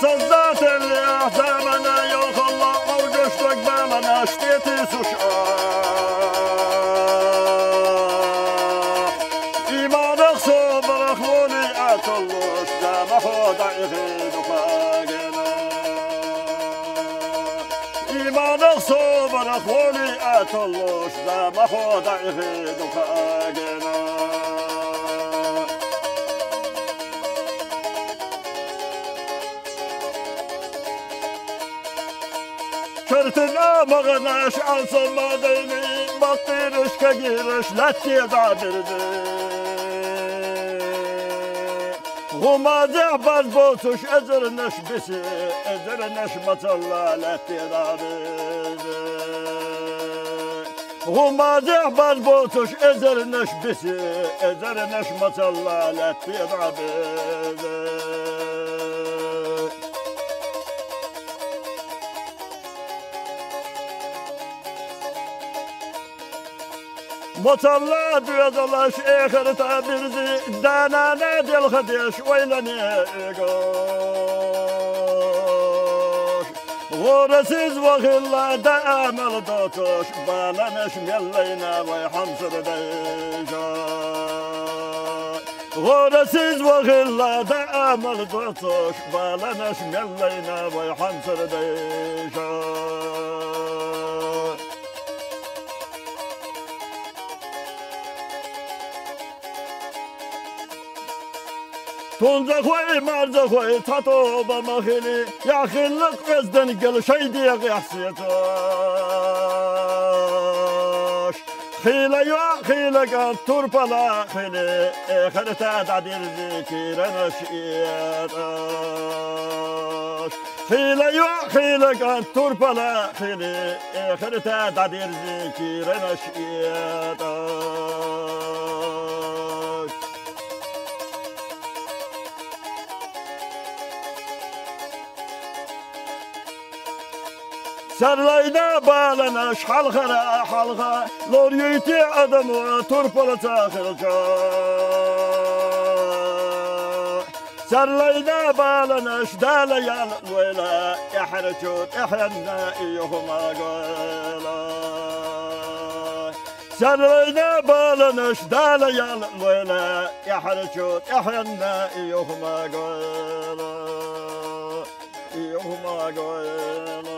الذات اللي احزامنا يا الله موجشتك بامنا اشتيتي سشاح ايمانك صبر اخواني اتلوش دامه ضعيفي دفاقنا ايمانك صبر اخواني اتلوش دامه ضعيفي دفاقنا شرتنا مغناش عن صماديني بطيرش كجيرش لا تيضابردي وما زعبر بوتش ازرنش بسي ازرنش مطلع لا تيضابردي وما زعبر بوتش ازرنش بسي ازرنش مطلع لا تيضابردي مطلع دوزلاش اخر تابرزي دانا نادي الخديش ويلني ايقوش غورسيز وغلا دامل دوتوش بالانش ملينا ويحمصر ديجوش غورسيز وغلا دامل دوتوش بالانش ملينا ويحمصر ديجوش تونزا خوي مرزا خوي تاتو بمخيلي يا خلق وزدن قل شي ديق يحسيتوش خيلا يا خيلا قال تربلا خيلي خلتا دادير ذكير نشيتوش خيلا يا خيلا قال تربلا خيلي خلتا دادير ذكير نشيتوش سرلايدا بالنا شحال خرا حلقة لوريتي ادم تربل تاخر جا سرلايدا بالنا شدال يا الويلا يحرجوت احنا ايهما قولا سرلايدا بالنا شدال يا الويلا يحرجوت احنا ايهما قولا ايهما قولا